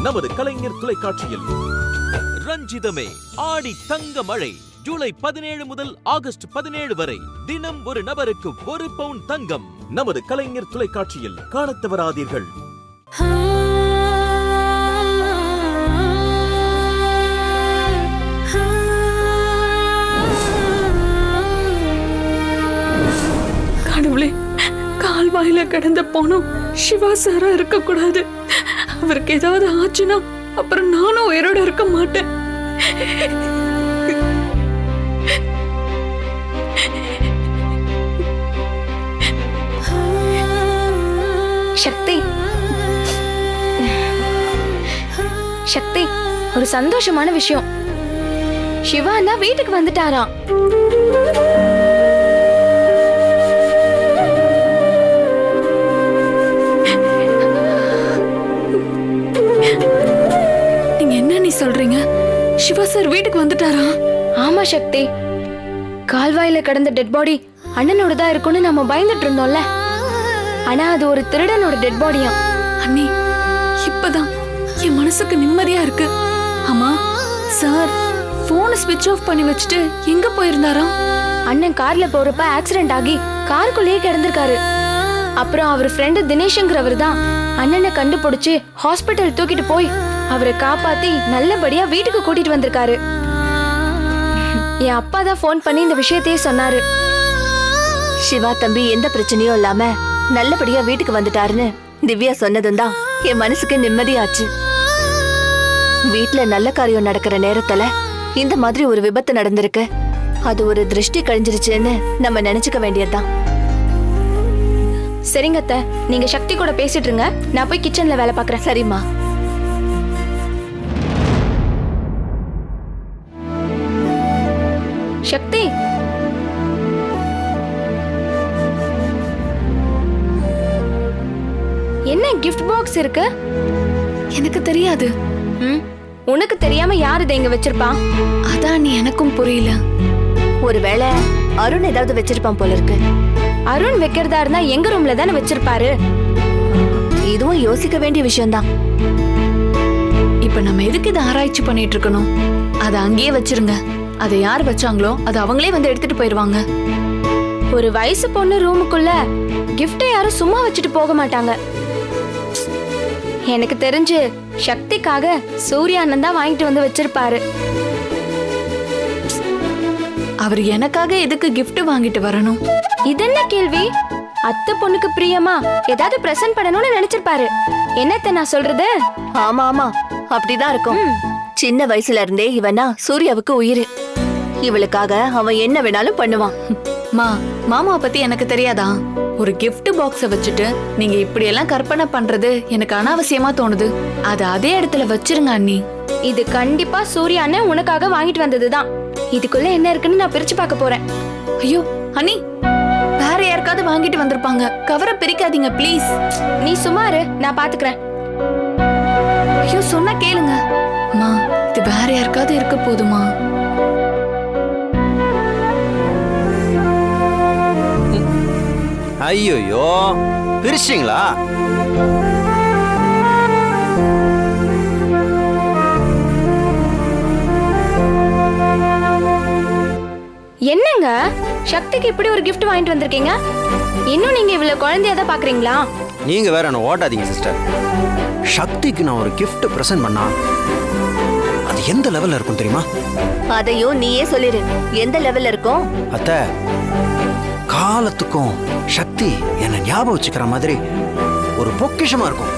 நமது கலைஞர் தொலைக்காட்சியில். ரஞ்சிதமே ஆடி தங்க மழை ஜூலை 17 முதல் ஆகஸ்ட் 17 வரை தினம் ஒரு நபருக்கு 1 பவுன் தங்கம். நமது கலைஞர் தொலைக்காட்சியில் காணத் தவறாதீர்கள். கடவுளே, கால்வாயில கடந்த போனோம் சிவா சாரா இருக்க கூடாது. அவருக்கு ஏதாவது ஆச்சுன்னா அப்புறம் நானும் உயிரோட இருக்க மாட்டேன். சக்தி, சக்தி, ஒரு சந்தோஷமான விஷயம். சிவா அண்ணா வீட்டுக்கு வந்துட்டாராம். நீங்க என்ன சொல்றீங்க? சிவா சார் வீட்டுக்கு வந்துட்டாரா? ஆமா சக்தி, கால்வாயில கடந்த டெட் பாடி அண்ணனோட தான் இருக்கும்னு நம்ம பயந்துட்டு இருந்தோம்ல. ஆனா அது ஒரு திருடனோட டெட் பாடியா. அண்ணி, இப்பதான் என் மனசுக்கு நிம்மதியா இருக்கு. ஆமா, சார் போன் ஸ்விட்ச் ஆஃப் பண்ணி வச்சுட்டு எங்க போயிருந்தாரா? அண்ணன் கார்ல போறப்ப ஆக்சிடென்ட் ஆகி காருக்குள்ளேயே கிடந்திருக்காரு. அப்புறம் அவர் ஃப்ரெண்டு தினேஷ்ங்கிறவர் தான் அண்ணனை கண்டுபிடிச்சு ஹாஸ்பிட்டல் தூக்கிட்டு போய் அவரை காப்பாத்தி நல்லபடியா வீட்டுக்கு கூட்டிட்டு வந்திருக்காரு. என் அப்பா தான் போன் பண்ணி இந்த விஷயத்தையே சொன்னாரு. சிவா தம்பி எந்த பிரச்சனையும் இல்லாம நல்லபடியா வீட்டுக்கு வந்துட்டாருன்னு திவ்யா சொன்னதும் தான் என் மனசுக்கு நிம்மதியாச்சு. வீட்டுல நல்ல காரியம் நடக்கிற நேரத்துல இந்த மாதிரி ஒரு விபத்து நடந்திருக்கு. அது ஒரு திருஷ்டி கழிஞ்சிருச்சுன்னு நம்ம நினைச்சுக்க வேண்டியதுதான். சரிங்க அத்தை, நீங்க சக்தி கூட பேசிட்டு இருங்க, நான் போய் கிச்சன்ல வேலை பார்க்கறேன். சரிம்மா. சக்தி, என்ன கிஃப்ட் பாக்ஸ் இருக்கு? எனக்கு தெரியாது. உனக்கு தெரியாம யாரு இதை இங்க வச்சிருப்பா? அதான் நீ எனக்கும் புரியல. ஒருவேளை அருண் ஏதாவது வச்சிருப்பான் போல இருக்கு. அருண் வைக்கிறதா இருந்தா எங்க ரூம்ல தானே வச்சிருப்பாரு. இதுவும் யோசிக்க வேண்டிய விஷயம்தான். இப்ப நம்ம எதுக்கு இதை ஆராய்ச்சி பண்ணிட்டு இருக்கணும்? அதை அங்கேயே வச்சிருங்க. அதை யார் வச்சாங்களோ அதை அவங்களே வந்து எடுத்துட்டு போயிருவாங்க. ஒரு வயசு பொண்ணு ரூமுக்குள்ள கிஃப்டை யாரும் சும்மா வச்சுட்டு போக மாட்டாங்க. எனக்கு தெரிஞ்சு சக்திக்காக சூர்யா அண்ணன் தான் வாங்கிட்டு வந்து வச்சிருப்பாரு. அவர் எனக்காக எதுக்கு கிஃப்ட் வாங்கிட்டு வரணும்? இது என்ன கேள்வி? அத்தை பொண்ணுக்கு பிரியமா ஏதாவது பிரசன்ட் பண்ணணும்னு நினைச்சிருப்பாரு. என்னத்த நான் சொல்றது? ஆமா ஆமா, அப்படிதான் இருக்கும். சின்ன வயசுல இருந்தே இவனா சூர்யாவுக்கு உயிர். இவளுக்காக அவன் என்ன வேணாலும் பண்ணுவான். மாமாவை பத்தி எனக்கு தெரியாதா? ஒரு கிஃப்ட் பாக்ஸ வச்சுட்டு நீங்க இப்படி எல்லாம் கற்பனை பண்றது எனக்கு அனாவசியமா தோணுது. அது அதே இடத்துல வச்சிருங்க அண்ணி. இது கண்டிப்பா சூர்யா அண்ணன் உனக்காக வாங்கிட்டு வந்ததுதான். இதுக்குள்ள என்ன இருக்குன்னு நான் பிரிச்சு பார்க்க போறேன். ஐயோ அண்ணி, வேற யாருக்காவது வாங்கிட்டு வந்திருப்பாங்க. கவரை பிரிக்காதீங்க ப்ளீஸ். நீ சும்மா இரு, நான் பாத்துக்கிறேன். ஐயோ சொன்னா கேளுங்க. அம்மா, இது வேற யாருக்காவது இருக்க போதுமா? ஐயோ, பிரிச்சிங்களா? என்னங்க, சக்திக்கு இப்படி ஒரு gift வாங்கிட்டு வந்திருக்கீங்க? இன்னும் நீங்க இவ்வளவு குழந்தையாதான் பாக்குறீங்களா? நீங்க வேற என்ன ஓட்டாதீங்க சிஸ்டர். சக்திக்கு நான் ஒரு gift பிரசன்ட் பண்ணா அது எந்த லெவல்ல இருக்கும் தெரியுமா? அதையும் நீயே சொல்லிரு, எந்த லெவல்ல இருக்கும்? அத்தை, காலத்துக்கும் சக்தி என்ன ஞாபகம் வச்சுக்கிற மாதிரி ஒரு பொக்கிஷமா இருக்கும்.